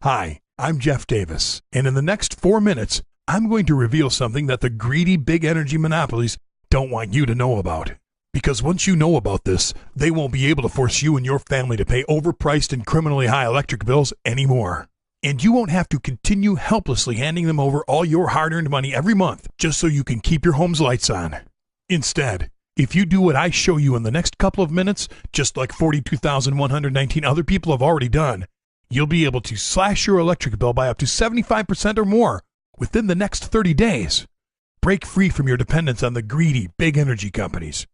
Hi, I'm Jeff Davis, and in the next 4 minutes, I'm going to reveal something that the greedy big energy monopolies don't want you to know about. Because once you know about this, they won't be able to force you and your family to pay overpriced and criminally high electric bills anymore. And you won't have to continue helplessly handing them over all your hard-earned money every month just so you can keep your home's lights on. Instead, if you do what I show you in the next couple of minutes, just like 42,119 other people have already done, you'll be able to slash your electric bill by up to 75% or more within the next 30 days. Break free from your dependence on the greedy big energy companies.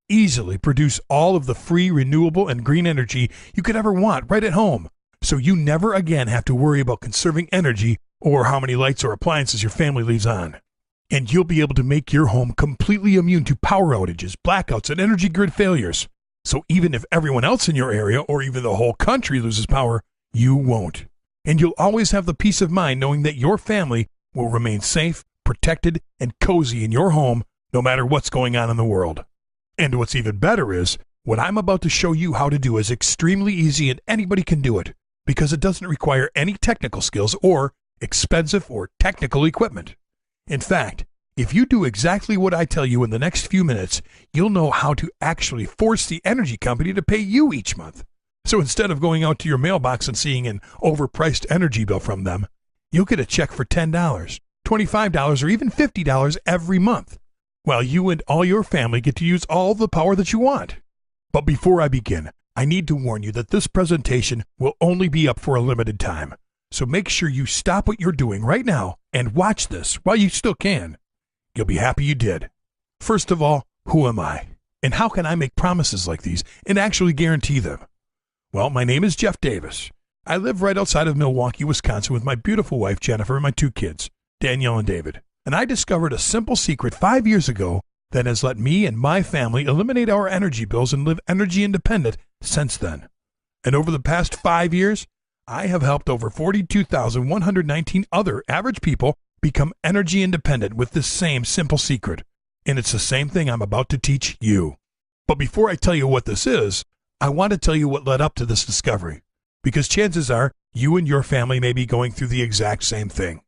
Easily produce all of the free, renewable, and green energy you could ever want right at home, so you never again have to worry about conserving energy or how many lights or appliances your family leaves on. And you'll be able to make your home completely immune to power outages, blackouts, and energy grid failures. So even if everyone else in your area or even the whole country loses power, you won't. And you'll always have the peace of mind knowing that your family will remain safe, protected, and cozy in your home no matter what's going on in the world. And what's even better is, what I'm about to show you how to do is extremely easy and anybody can do it because it doesn't require any technical skills or expensive or technical equipment. In fact, if you do exactly what I tell you in the next few minutes, you'll know how to actually force the energy company to pay you each month. So instead of going out to your mailbox and seeing an overpriced energy bill from them, you'll get a check for $10, $25, or even $50 every month, while you and all your family get to use all the power that you want. But before I begin, I need to warn you that this presentation will only be up for a limited time. So make sure you stop what you're doing right now and watch this while you still can. You'll be happy you did. First of all, who am I? And how can I make promises like these and actually guarantee them? Well, my name is Jeff Davis. I live right outside of Milwaukee, Wisconsin with my beautiful wife, Jennifer, and my 2 kids, Danielle and David. And I discovered a simple secret 5 years ago that has let me and my family eliminate our energy bills and live energy independent since then. And over the past 5 years, I have helped over 42,119 other average people become energy independent with this same simple secret. And it's the same thing I'm about to teach you. But before I tell you what this is, I want to tell you what led up to this discovery, because chances are you and your family may be going through the exact same thing.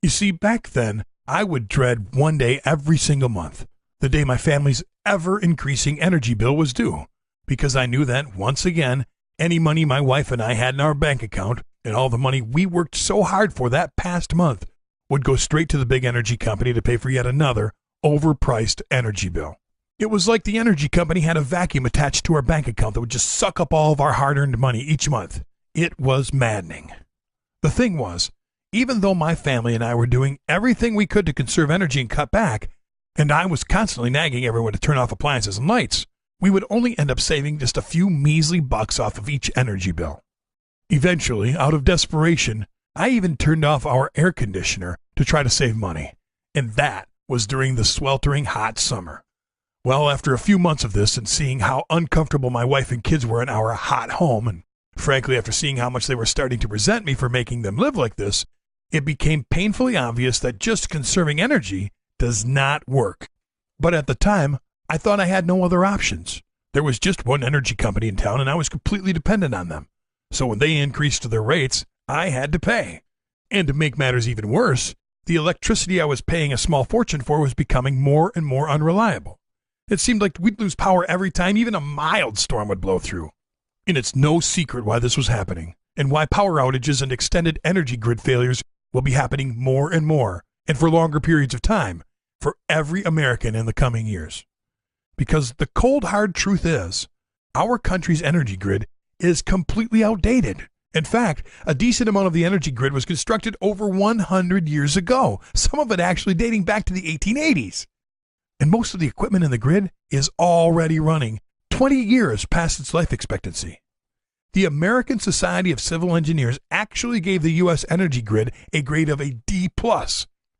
You see, back then, I would dread one day every single month, the day my family's ever-increasing energy bill was due, because I knew that, once again, any money my wife and I had in our bank account and all the money we worked so hard for that past month would go straight to the big energy company to pay for yet another overpriced energy bill. It was like the energy company had a vacuum attached to our bank account that would just suck up all of our hard-earned money each month. It was maddening. The thing was, even though my family and I were doing everything we could to conserve energy and cut back, and I was constantly nagging everyone to turn off appliances and lights, we would only end up saving just a few measly bucks off of each energy bill. Eventually, out of desperation, I even turned off our air conditioner to try to save money, and that was during the sweltering hot summer. Well, after a few months of this and seeing how uncomfortable my wife and kids were in our hot home, and frankly after seeing how much they were starting to resent me for making them live like this, it became painfully obvious that just conserving energy does not work. But at the time, I thought I had no other options. There was just one energy company in town and I was completely dependent on them. So when they increased their rates, I had to pay. And to make matters even worse, the electricity I was paying a small fortune for was becoming more and more unreliable. It seemed like we'd lose power every time even a mild storm would blow through. And it's no secret why this was happening, and why power outages and extended energy grid failures will be happening more and more, and for longer periods of time, for every American in the coming years. Because the cold, hard truth is, our country's energy grid is completely outdated. In fact, a decent amount of the energy grid was constructed over 100 years ago, some of it actually dating back to the 1880s. And most of the equipment in the grid is already running 20 years past its life expectancy. The American Society of Civil Engineers actually gave the U.S. energy grid a grade of a D+,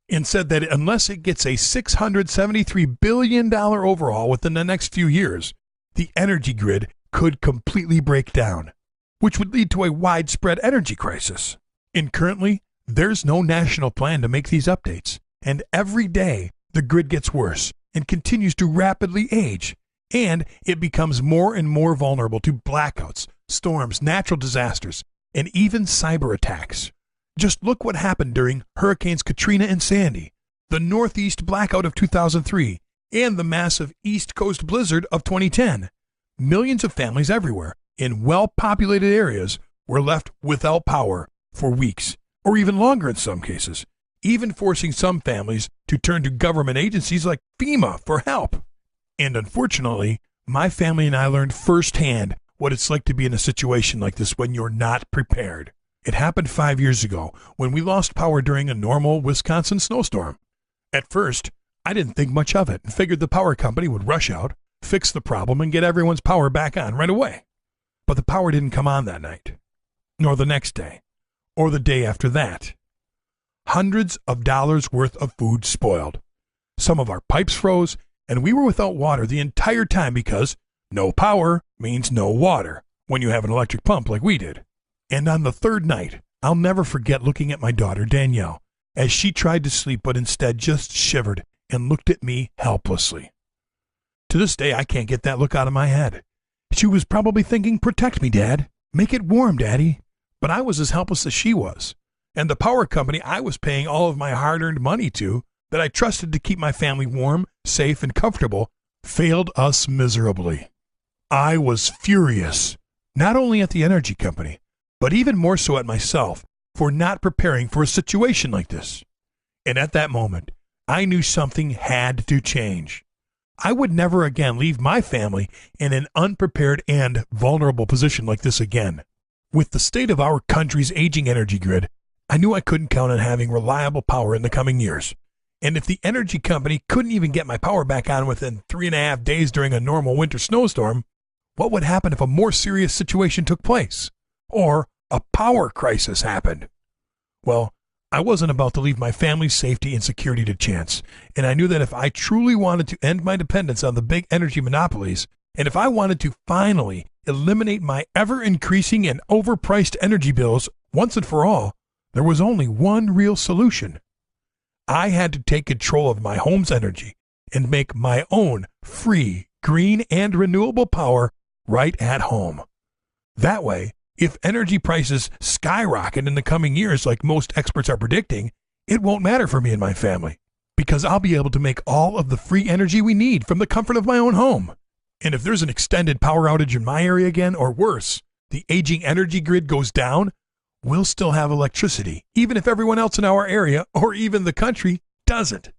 and said that unless it gets a $673 billion overhaul within the next few years, the energy grid could completely break down, which would lead to a widespread energy crisis. And currently, there's no national plan to make these updates, and every day the grid gets worse and continues to rapidly age, and it becomes more and more vulnerable to blackouts, storms, natural disasters, and even cyber attacks. Just look what happened during Hurricanes Katrina and Sandy, the Northeast blackout of 2003, and the massive East Coast blizzard of 2010. Millions of families everywhere in well-populated areas were left without power for weeks, or even longer in some cases, even forcing some families to turn to government agencies like FEMA for help. And unfortunately, my family and I learned firsthand what it's like to be in a situation like this when you're not prepared. It happened 5 years ago when we lost power during a normal Wisconsin snowstorm. At first, I didn't think much of it and figured the power company would rush out, fix the problem, and get everyone's power back on right away. But the power didn't come on that night, nor the next day, or the day after that. Hundreds of dollars worth of food spoiled. Some of our pipes froze, and we were without water the entire time because no power means no water when you have an electric pump like we did. And on the third night, I'll never forget looking at my daughter, Danielle, as she tried to sleep but instead just shivered and looked at me helplessly. To this day, I can't get that look out of my head. She was probably thinking, "Protect me, Dad. Make it warm, Daddy." But I was as helpless as she was. And the power company I was paying all of my hard-earned money to, that I trusted to keep my family warm, safe, and comfortable, failed us miserably. I was furious, not only at the energy company, but even more so at myself for not preparing for a situation like this. And at that moment, I knew something had to change. I would never again leave my family in an unprepared and vulnerable position like this again. With the state of our country's aging energy grid, I knew I couldn't count on having reliable power in the coming years. And if the energy company couldn't even get my power back on within 3.5 days during a normal winter snowstorm, what would happen if a more serious situation took place? Or a power crisis happened? Well, I wasn't about to leave my family's safety and security to chance, and I knew that if I truly wanted to end my dependence on the big energy monopolies, and if I wanted to finally eliminate my ever-increasing and overpriced energy bills once and for all, there was only one real solution. I had to take control of my home's energy and make my own free, green, and renewable power right at home. That way, if energy prices skyrocket in the coming years like most experts are predicting, it won't matter for me and my family, because I'll be able to make all of the free energy we need from the comfort of my own home. And if there's an extended power outage in my area again, or worse, the aging energy grid goes down, we'll still have electricity, even if everyone else in our area, or even the country, doesn't.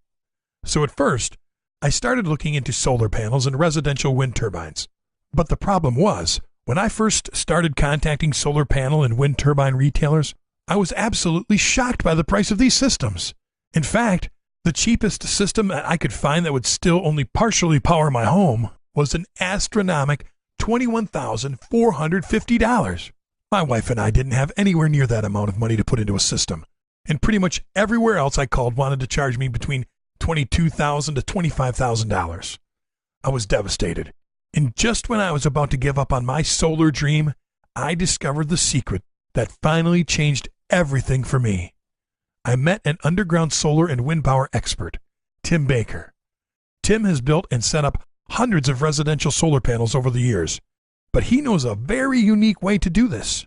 So at first, I started looking into solar panels and residential wind turbines. But the problem was, when I first started contacting solar panel and wind turbine retailers, I was absolutely shocked by the price of these systems. In fact, the cheapest system that I could find that would still only partially power my home was an astronomical $21,450. My wife and I didn't have anywhere near that amount of money to put into a system, and pretty much everywhere else I called wanted to charge me between $22,000 to $25,000. I was devastated. And just when I was about to give up on my solar dream, I discovered the secret that finally changed everything for me. I met an underground solar and wind power expert, Tim Baker. Tim has built and set up hundreds of residential solar panels over the years, but he knows a very unique way to do this.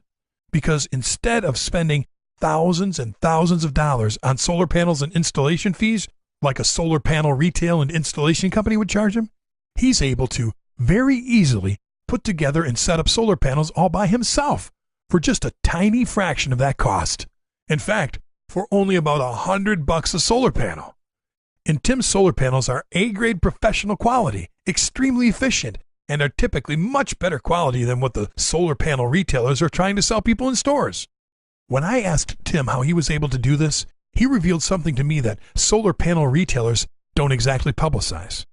Because instead of spending thousands and thousands of dollars on solar panels and installation fees, like a solar panel retail and installation company would charge him, he's able to very easily put together and set up solar panels all by himself for just a tiny fraction of that cost. In fact, for only about $100 a solar panel. And Tim's solar panels are A-grade professional quality, extremely efficient, and are typically much better quality than what the solar panel retailers are trying to sell people in stores. When I asked Tim how he was able to do this, he revealed something to me that solar panel retailers don't exactly publicize.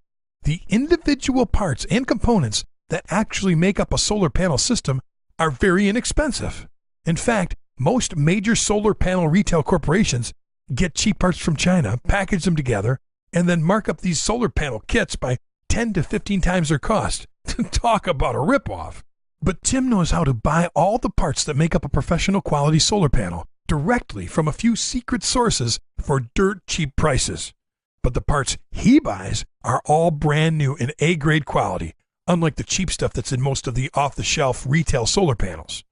The individual parts and components that actually make up a solar panel system are very inexpensive. In fact, most major solar panel retail corporations get cheap parts from China, package them together, and then mark up these solar panel kits by 10 to 15 times their cost. Talk about a ripoff. But Tim knows how to buy all the parts that make up a professional quality solar panel directly from a few secret sources for dirt cheap prices. But the parts he buys are all brand new and A-grade quality, unlike the cheap stuff that's in most of the off-the-shelf retail solar panels.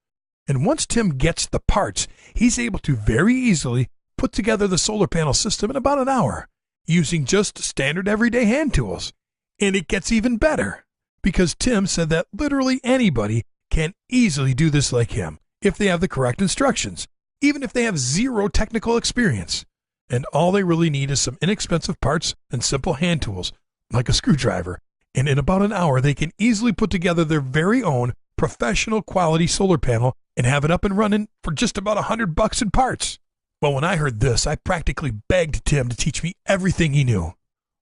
And once Tim gets the parts, he's able to very easily put together the solar panel system in about an hour using just standard everyday hand tools. And it gets even better because Tim said that literally anybody can easily do this like him if they have the correct instructions, even if they have zero technical experience. And all they really need is some inexpensive parts and simple hand tools like a screwdriver. And in about an hour, they can easily put together their very own professional quality solar panel and have it up and running for just about $100 in parts. Well, when I heard this, I practically begged Tim to teach me everything he knew.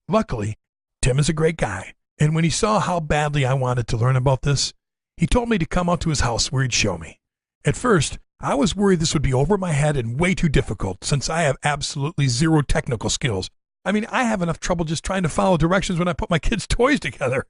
Luckily, Tim is a great guy, and when he saw how badly I wanted to learn about this, he told me to come out to his house where he'd show me. At first, I was worried this would be over my head and way too difficult since I have absolutely zero technical skills. I mean, I have enough trouble just trying to follow directions when I put my kids' toys together.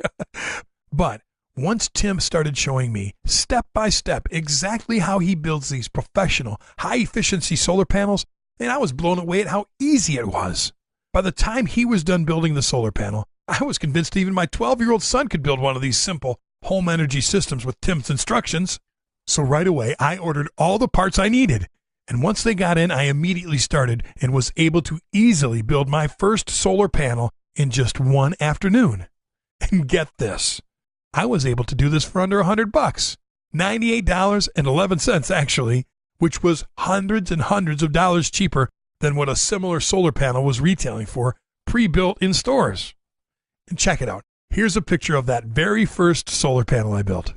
But once Tim started showing me step by step exactly how he builds these professional, high-efficiency solar panels, and I was blown away at how easy it was. By the time he was done building the solar panel, I was convinced even my 12-year-old son could build one of these simple home energy systems with Tim's instructions. So right away, I ordered all the parts I needed. And once they got in, I immediately started and was able to easily build my first solar panel in just one afternoon. And get this, I was able to do this for under $100, $98.11 actually, which was hundreds and hundreds of dollars cheaper than what a similar solar panel was retailing for pre-built in stores. And check it out. Here's a picture of that very first solar panel I built.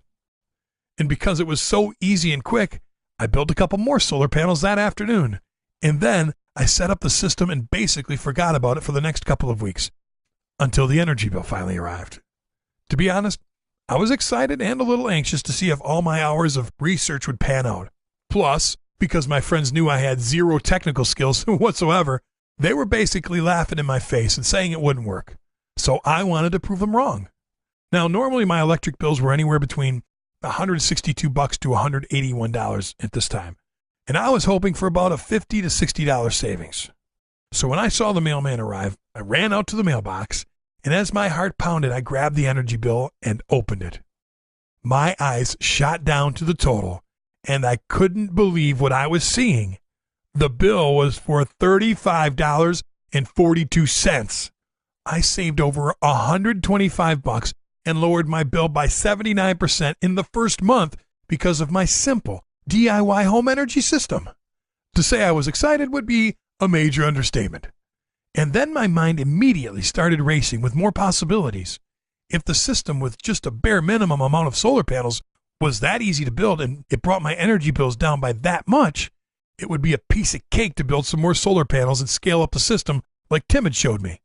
And because it was so easy and quick, I built a couple more solar panels that afternoon. And then I set up the system and basically forgot about it for the next couple of weeks until the energy bill finally arrived. To be honest, I was excited and a little anxious to see if all my hours of research would pan out. Plus, because my friends knew I had zero technical skills whatsoever, they were basically laughing in my face and saying it wouldn't work. So I wanted to prove them wrong. Now, normally my electric bills were anywhere between $162 to $181 at this time, and I was hoping for about a $50 to $60 savings. So when I saw the mailman arrive, I ran out to the mailbox, and as my heart pounded, I grabbed the energy bill and opened it. My eyes shot down to the total, and I couldn't believe what I was seeing. The bill was for $35.42. I saved over $125 and lowered my bill by 79% in the first month because of my simple DIY home energy system. To say I was excited would be a major understatement. And then my mind immediately started racing with more possibilities. If the system with just a bare minimum amount of solar panels was that easy to build and it brought my energy bills down by that much, it would be a piece of cake to build some more solar panels and scale up the system like Tim had showed me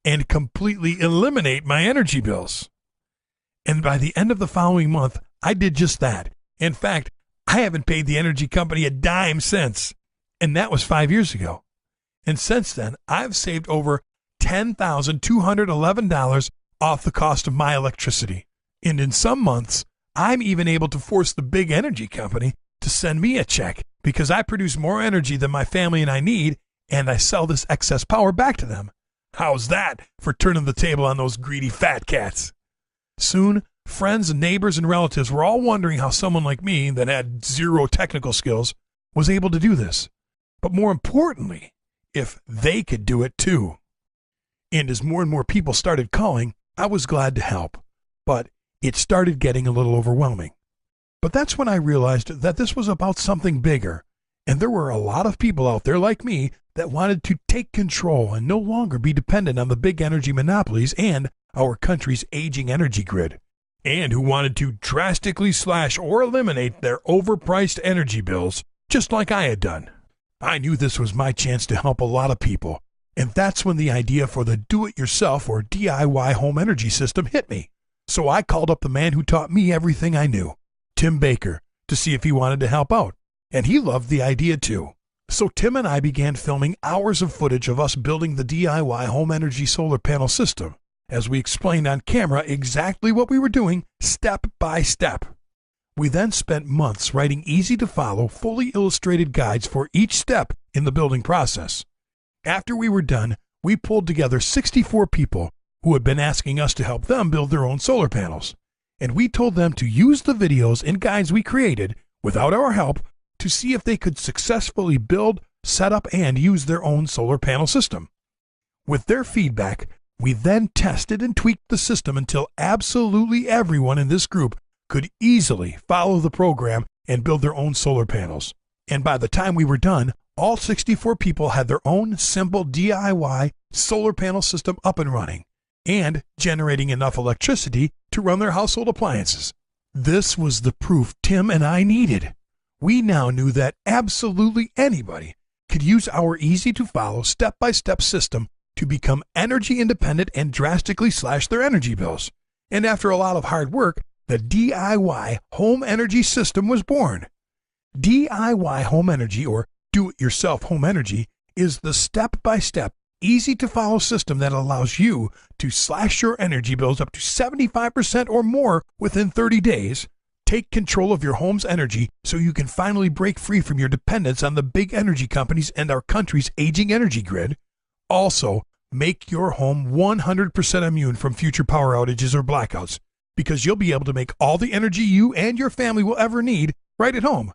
and completely eliminate my energy bills. And by the end of the following month, I did just that. In fact, I haven't paid the energy company a dime since, and that was 5 years ago. And since then, I've saved over $10,211 off the cost of my electricity. And in some months, I'm even able to force the big energy company to send me a check because I produce more energy than my family and I need, and I sell this excess power back to them. How's that for turning the table on those greedy fat cats? Soon, friends and neighbors and relatives were all wondering how someone like me that had zero technical skills was able to do this. But more importantly, if they could do it too. And as more and more people started calling, I was glad to help. But it started getting a little overwhelming. But that's when I realized that this was about something bigger. And there were a lot of people out there like me that wanted to take control and no longer be dependent on the big energy monopolies and our country's aging energy grid, and who wanted to drastically slash or eliminate their overpriced energy bills, just like I had done. I knew this was my chance to help a lot of people, and that's when the idea for the do-it-yourself or DIY home energy system hit me. So I called up the man who taught me everything I knew, Tim Baker, to see if he wanted to help out, and he loved the idea too. So Tim and I began filming hours of footage of us building the DIY home energy solar panel system, as we explained on camera exactly what we were doing step by step. We then spent months writing easy-to-follow, fully illustrated guides for each step in the building process. After we were done, we pulled together 64 people who had been asking us to help them build their own solar panels, and we told them to use the videos and guides we created without our help, to see if they could successfully build, set up, and use their own solar panel system. With their feedback, we then tested and tweaked the system until absolutely everyone in this group could easily follow the program and build their own solar panels. And by the time we were done, all 64 people had their own simple DIY solar panel system up and running and generating enough electricity to run their household appliances. This was the proof Tim and I needed. We now knew that absolutely anybody could use our easy-to-follow, step-by-step system to become energy independent and drastically slash their energy bills. And after a lot of hard work, the DIY home energy system was born. DIY home energy, or do-it-yourself home energy, is the step-by-step, easy-to-follow system that allows you to slash your energy bills up to 75% or more within 30 days, take control of your home's energy so you can finally break free from your dependence on the big energy companies and our country's aging energy grid, also make your home 100% immune from future power outages or blackouts, because you'll be able to make all the energy you and your family will ever need right at home.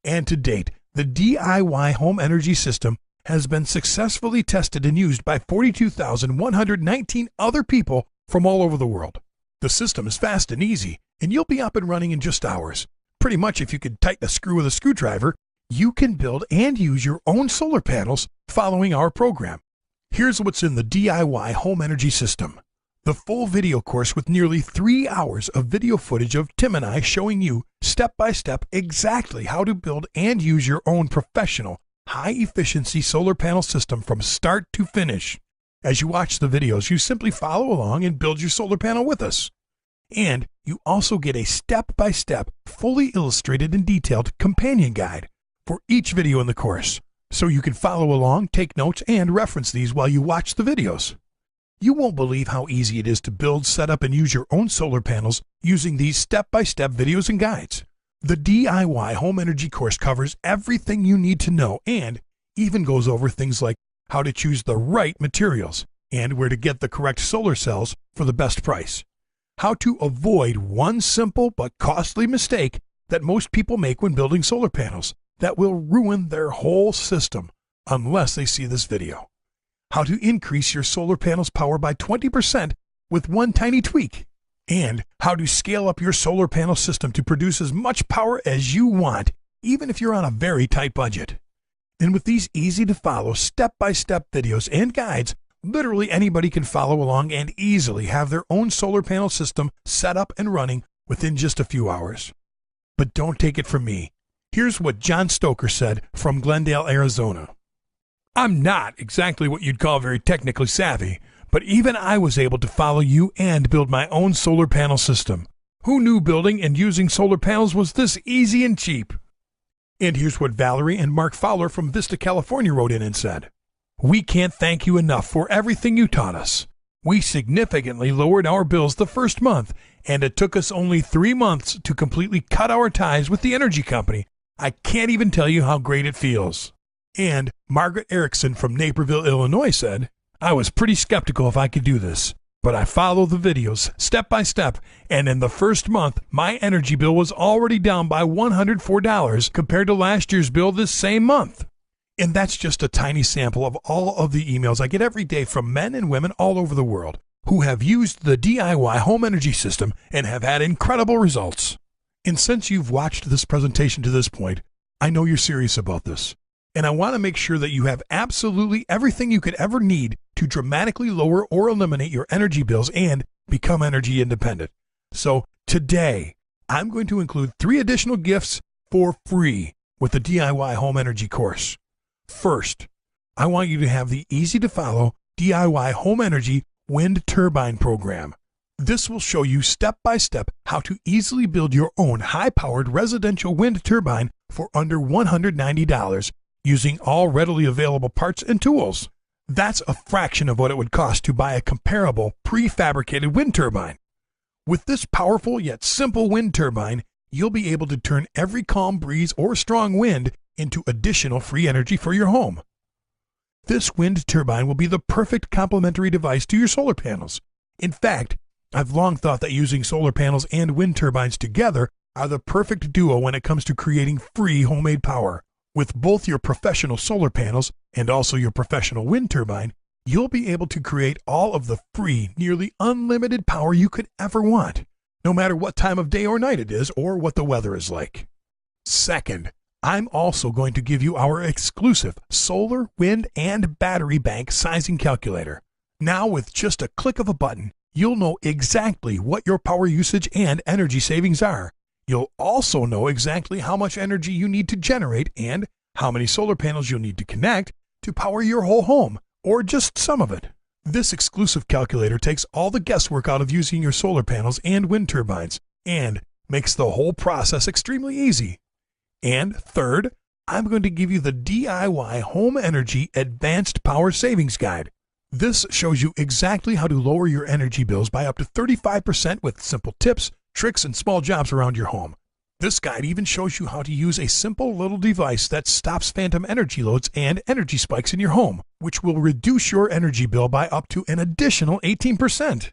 And to date, the DIY home energy system has been successfully tested and used by 42,119 other people from all over the world. The system is fast and easy, and you'll be up and running in just hours. Pretty much if you could tighten a screw with a screwdriver, you can build and use your own solar panels following our program. Here's what's in the DIY home energy system. The full video course with nearly 3 hours of video footage of Tim and I showing you step by step exactly how to build and use your own professional, high-efficiency solar panel system from start to finish. As you watch the videos, you simply follow along and build your solar panel with us. And you also get a step-by-step, fully illustrated and detailed companion guide for each video in the course, so you can follow along, take notes, and reference these while you watch the videos. You won't believe how easy it is to build, set up, and use your own solar panels using these step-by-step videos and guides. The DIY home energy course covers everything you need to know and even goes over things like how to choose the right materials and where to get the correct solar cells for the best price. How to avoid one simple but costly mistake that most people make when building solar panels that will ruin their whole system unless they see this video. How to increase your solar panel's power by 20% with one tiny tweak. And how to scale up your solar panel system to produce as much power as you want, even if you're on a very tight budget. And with these easy-to-follow, step-by-step videos and guides, literally anybody can follow along and easily have their own solar panel system set up and running within just a few hours. But don't take it from me. Here's what John Stoker said from Glendale, Arizona. I'm not exactly what you'd call very technically savvy, but even I was able to follow you and build my own solar panel system. Who knew building and using solar panels was this easy and cheap? And here's what Valerie and Mark Fowler from Vista, California wrote in and said. We can't thank you enough for everything you taught us. We significantly lowered our bills the first month, and it took us only 3 months to completely cut our ties with the energy company. I can't even tell you how great it feels. And Margaret Erickson from Naperville, Illinois said, I was pretty skeptical if I could do this, but I followed the videos step by step, and in the first month, my energy bill was already down by $104 compared to last year's bill this same month. And that's just a tiny sample of all of the emails I get every day from men and women all over the world who have used the DIY home energy system and have had incredible results. And since you've watched this presentation to this point, I know you're serious about this. And I want to make sure that you have absolutely everything you could ever need to dramatically lower or eliminate your energy bills and become energy independent. So today, I'm going to include 3 additional gifts for free with the DIY home energy course. First, I want you to have the easy-to-follow DIY home energy wind turbine program. This will show you step-by-step how to easily build your own high-powered residential wind turbine for under $190 using all readily available parts and tools. That's a fraction of what it would cost to buy a comparable prefabricated wind turbine. With this powerful yet simple wind turbine, you'll be able to turn every calm breeze or strong wind into additional free energy for your home. This wind turbine will be the perfect complementary device to your solar panels. In fact, I've long thought that using solar panels and wind turbines together are the perfect duo when it comes to creating free homemade power. With both your professional solar panels and also your professional wind turbine, you'll be able to create all of the free, nearly unlimited power you could ever want, no matter what time of day or night it is or what the weather is like. Second, I'm also going to give you our exclusive solar, wind, and battery bank sizing calculator. Now, with just a click of a button, you'll know exactly what your power usage and energy savings are. You'll also know exactly how much energy you need to generate and how many solar panels you'll need to connect to power your whole home, or just some of it. This exclusive calculator takes all the guesswork out of using your solar panels and wind turbines and makes the whole process extremely easy. And third, I'm going to give you the DIY Home Energy Advanced Power Savings Guide. This shows you exactly how to lower your energy bills by up to 35% with simple tips, tricks, and small jobs around your home. This guide even shows you how to use a simple little device that stops phantom energy loads and energy spikes in your home, which will reduce your energy bill by up to an additional 18%.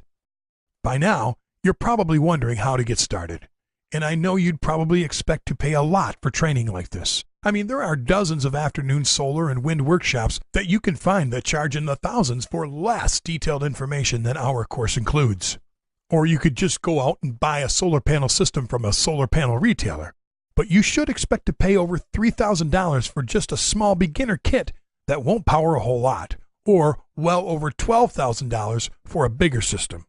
By now, you're probably wondering how to get started. And I know you'd probably expect to pay a lot for training like this. I mean, there are dozens of afternoon solar and wind workshops that you can find that charge in the thousands for less detailed information than our course includes. Or you could just go out and buy a solar panel system from a solar panel retailer. But you should expect to pay over $3,000 for just a small beginner kit that won't power a whole lot, or well over $12,000 for a bigger system.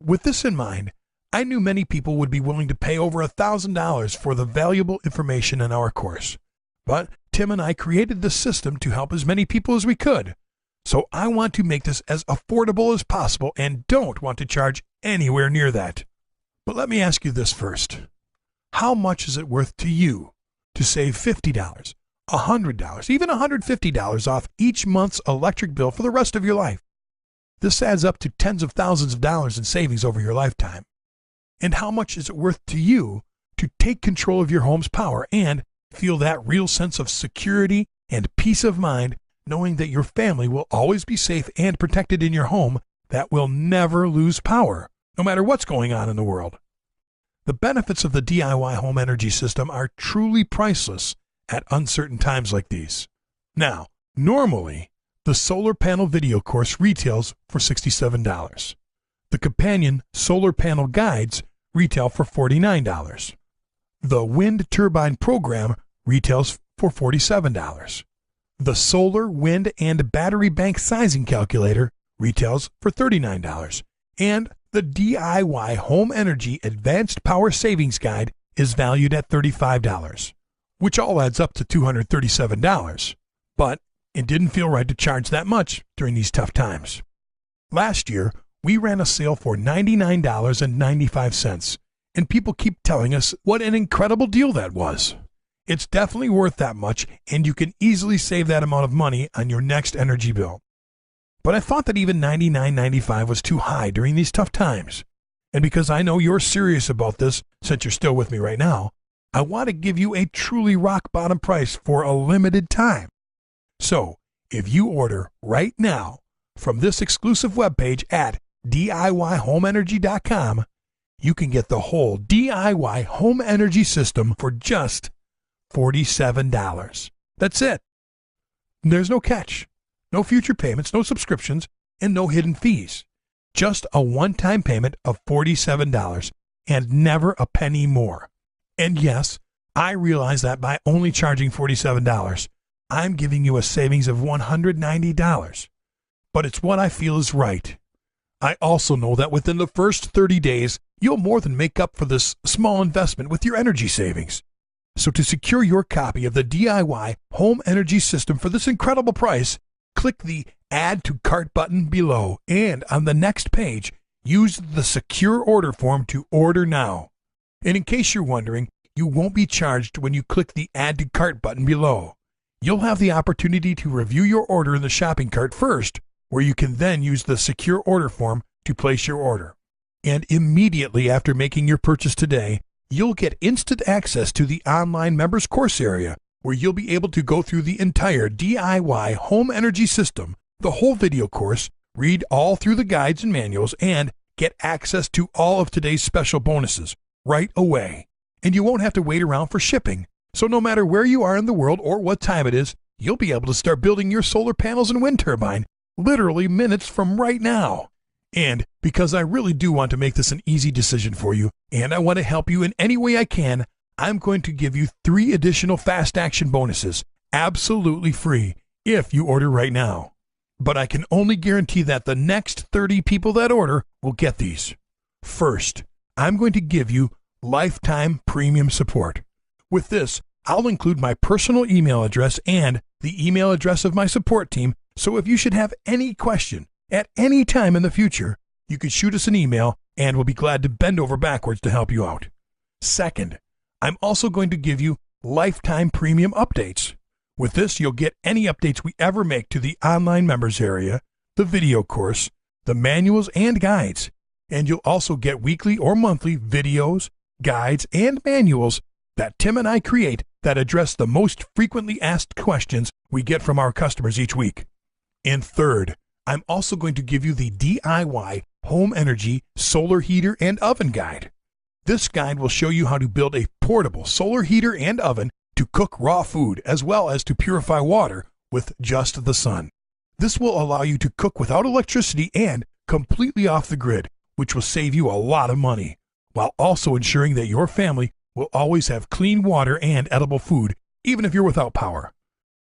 With this in mind, I knew many people would be willing to pay over $1,000 for the valuable information in our course. But Tim and I created this system to help as many people as we could. So I want to make this as affordable as possible and don't want to charge anywhere near that. But let me ask you this first. How much is it worth to you to save $50, $100, even $150 off each month's electric bill for the rest of your life? This adds up to tens of thousands of dollars in savings over your lifetime. And how much is it worth to you to take control of your home's power and feel that real sense of security and peace of mind, knowing that your family will always be safe and protected in your home that will never lose power, no matter what's going on in the world? The benefits of the DIY home energy system are truly priceless at uncertain times like these. Now, normally, the solar panel video course retails for $67. The companion solar panel guides retail for $49. The wind turbine program retails for $47. The solar, wind, and battery bank sizing calculator retails for $39. And the DIY Home Energy Advanced Power Savings Guide is valued at $35, which all adds up to $237. But it didn't feel right to charge that much during these tough times. Last year, we ran a sale for $99.95, and people keep telling us what an incredible deal that was. It's definitely worth that much, and you can easily save that amount of money on your next energy bill. But I thought that even $99.95 was too high during these tough times. And because I know you're serious about this, since you're still with me right now, I want to give you a truly rock-bottom price for a limited time. So, if you order right now from this exclusive webpage at DIYHomeEnergy.com, you can get the whole DIY home energy system for just $47. That's it. There's no catch, no future payments, no subscriptions, and no hidden fees. Just a one-time payment of $47 and never a penny more. And yes, I realize that by only charging $47, I'm giving you a savings of $190. But it's what I feel is right. I also know that within the first 30 days, you'll more than make up for this small investment with your energy savings. So to secure your copy of the DIY Home Energy System for this incredible price, click the Add to Cart button below, and on the next page, use the secure order form to order now. And in case you're wondering, you won't be charged when you click the Add to Cart button below. You'll have the opportunity to review your order in the shopping cart first, where you can then use the secure order form to place your order. And immediately after making your purchase today, you'll get instant access to the online members course area, where you'll be able to go through the entire DIY home energy system, the whole video course, read all through the guides and manuals, and get access to all of today's special bonuses right away. and you won't have to wait around for shipping. So no matter where you are in the world or what time it is, you'll be able to start building your solar panels and wind turbine literally minutes from right now. And because I really do want to make this an easy decision for you, and I want to help you in any way I can, I'm going to give you 3 additional fast action bonuses, absolutely free, if you order right now. But I can only guarantee that the next 30 people that order will get these. First, I'm going to give you lifetime premium support. With this, I'll include my personal email address and the email address of my support team, so if you should have any question at any time in the future, you can shoot us an email and we'll be glad to bend over backwards to help you out. Second, I'm also going to give you lifetime premium updates. With this, you'll get any updates we ever make to the online members area, the video course, the manuals and guides, and you'll also get weekly or monthly videos, guides, and manuals that Tim and I create that address the most frequently asked questions we get from our customers each week. And third, I'm also going to give you the DIY Home Energy Solar Heater and Oven Guide. This guide will show you how to build a portable solar heater and oven to cook raw food as well as to purify water with just the sun. This will allow you to cook without electricity and completely off the grid, which will save you a lot of money, while also ensuring that your family will always have clean water and edible food, even if you're without power.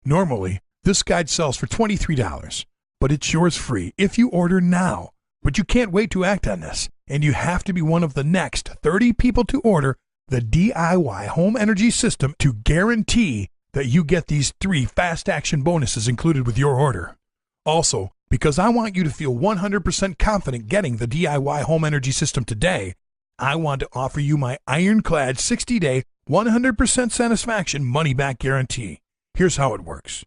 Normally, this guide sells for $23, but it's yours free if you order now. But you can't wait to act on this, and you have to be one of the next 30 people to order the DIY Home Energy System to guarantee that you get these 3 fast action bonuses included with your order. Also, because I want you to feel 100% confident getting the DIY Home Energy System today, I want to offer you my ironclad 60-day, 100% satisfaction money-back guarantee. Here's how it works.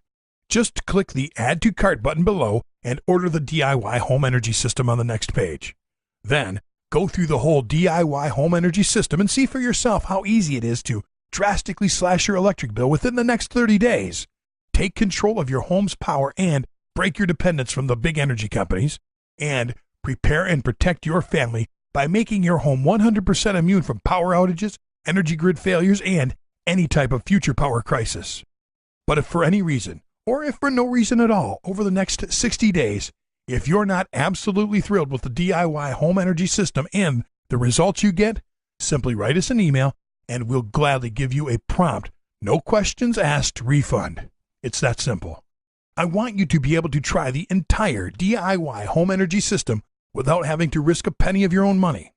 Just click the Add to Cart button below and order the DIY Home Energy System on the next page. Then, go through the whole DIY Home Energy System and see for yourself how easy it is to drastically slash your electric bill within the next 30 days. Take control of your home's power and break your dependence from the big energy companies. And prepare and protect your family by making your home 100% immune from power outages, energy grid failures, and any type of future power crisis. But if for any reason, or if for no reason at all, over the next 60 days, if you're not absolutely thrilled with the DIY Home Energy System and the results you get, simply write us an email and we'll gladly give you a prompt, no questions asked refund. It's that simple. I want you to be able to try the entire DIY Home Energy System without having to risk a penny of your own money.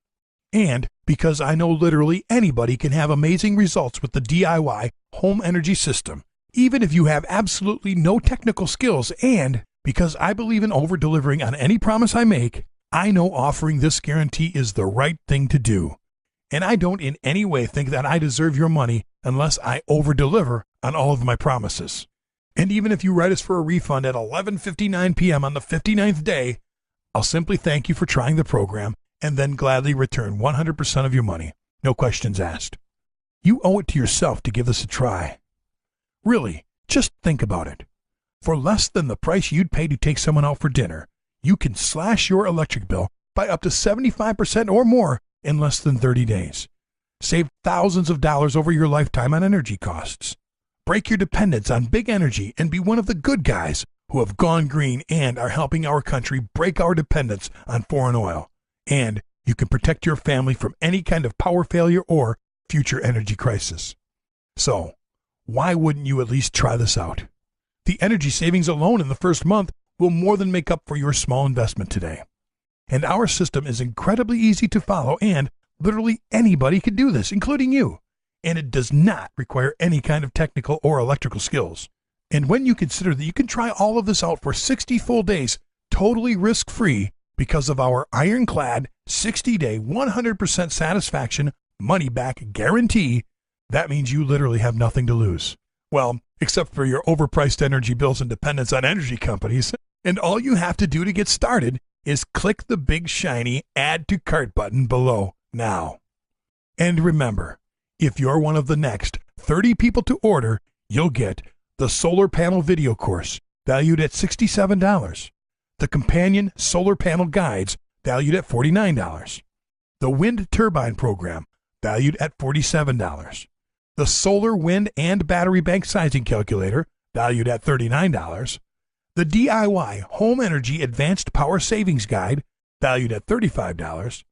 And because I know literally anybody can have amazing results with the DIY Home Energy System, even if you have absolutely no technical skills, and because I believe in over-delivering on any promise I make, I know offering this guarantee is the right thing to do. And I don't in any way think that I deserve your money unless I over-deliver on all of my promises. And even if you write us for a refund at 11:59 p.m. on the 59th day, I'll simply thank you for trying the program and then gladly return 100% of your money, no questions asked. You owe it to yourself to give this a try. Really, just think about it. For less than the price you'd pay to take someone out for dinner, you can slash your electric bill by up to 75% or more in less than 30 days. Save thousands of dollars over your lifetime on energy costs. Break your dependence on big energy and be one of the good guys who have gone green and are helping our country break our dependence on foreign oil. And you can protect your family from any kind of power failure or future energy crisis. So, why wouldn't you at least try this out? The energy savings alone in the first month will more than make up for your small investment today. And our system is incredibly easy to follow, and literally anybody can do this, including you. And it does not require any kind of technical or electrical skills. And when you consider that you can try all of this out for 60 full days, totally risk-free, because of our ironclad 60-day 100% satisfaction money-back guarantee, that means you literally have nothing to lose. Well, except for your overpriced energy bills and dependence on energy companies. And all you have to do to get started is click the big shiny Add to Cart button below now. And remember, if you're one of the next 30 people to order, you'll get the solar panel video course, valued at $67, the companion solar panel guides, valued at $49, the wind turbine program, valued at $47. The solar, wind, and battery bank sizing calculator, valued at $39. The DIY Home Energy Advanced Power Savings Guide, valued at $35.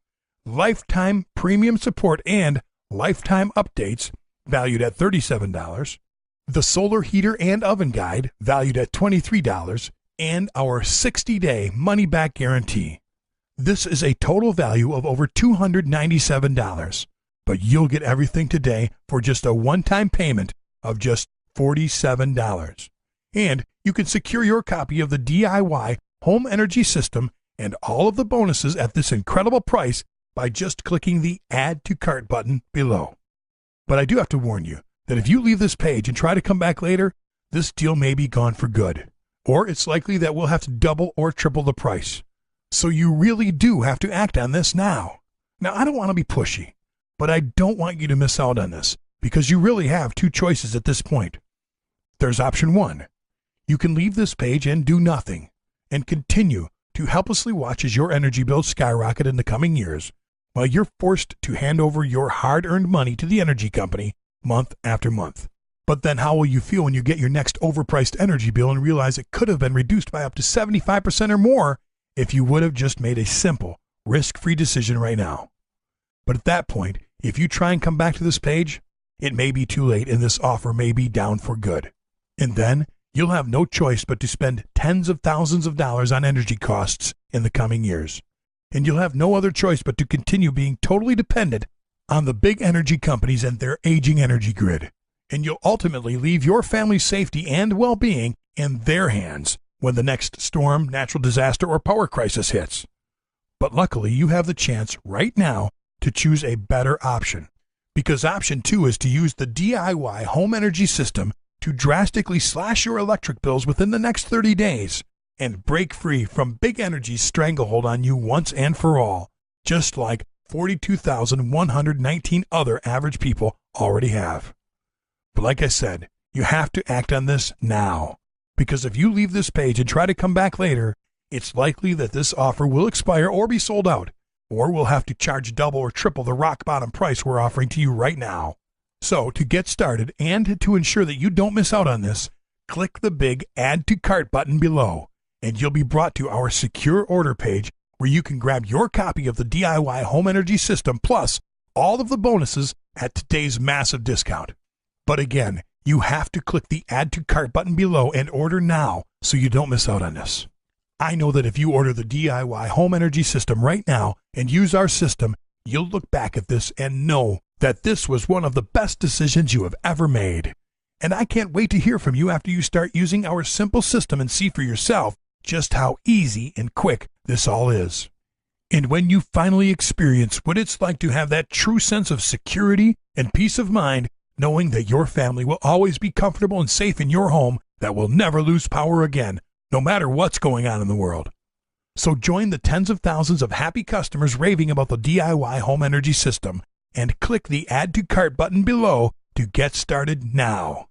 Lifetime premium support and lifetime updates, valued at $37. The solar heater and oven guide, valued at $23. And our 60-day money-back guarantee. This is a total value of over $297, but you'll get everything today for just a one-time payment of just $47. And you can secure your copy of the DIY Home Energy System and all of the bonuses at this incredible price by just clicking the Add to Cart button below. But I do have to warn you that if you leave this page and try to come back later, this deal may be gone for good. Or it's likely that we'll have to double or triple the price. So you really do have to act on this now. Now, I don't want to be pushy, but I don't want you to miss out on this because you really have two choices at this point. There's option one. You can leave this page and do nothing and continue to helplessly watch as your energy bills skyrocket in the coming years while you're forced to hand over your hard-earned money to the energy company month after month. But then how will you feel when you get your next overpriced energy bill and realize it could have been reduced by up to 75% or more if you would have just made a simple, risk-free decision right now? But at that point, if you try and come back to this page, it may be too late and this offer may be down for good. And then you'll have no choice but to spend tens of thousands of dollars on energy costs in the coming years. And you'll have no other choice but to continue being totally dependent on the big energy companies and their aging energy grid. And you'll ultimately leave your family's safety and well-being in their hands when the next storm, natural disaster, or power crisis hits. But luckily, you have the chance right now to choose a better option, because option 2 is to use the DIY Home Energy System to drastically slash your electric bills within the next 30 days and break free from big energy's stranglehold on you once and for all, just like 42,119 other average people already have. But like I said, you have to act on this now, because if you leave this page and try to come back later, it's likely that this offer will expire or be sold out, or we'll have to charge double or triple the rock bottom price we're offering to you right now. So to get started and to ensure that you don't miss out on this, click the big Add to Cart button below, and you'll be brought to our secure order page where you can grab your copy of the DIY Home Energy System plus all of the bonuses at today's massive discount. But again, you have to click the Add to Cart button below and order now so you don't miss out on this. I know that if you order the DIY Home Energy System right now and use our system, you'll look back at this and know that this was one of the best decisions you have ever made. And I can't wait to hear from you after you start using our simple system and see for yourself just how easy and quick this all is. And when you finally experience what it's like to have that true sense of security and peace of mind, knowing that your family will always be comfortable and safe in your home that will never lose power again, no matter what's going on in the world. So join the tens of thousands of happy customers raving about the DIY Home Energy System and click the Add to Cart button below to get started now.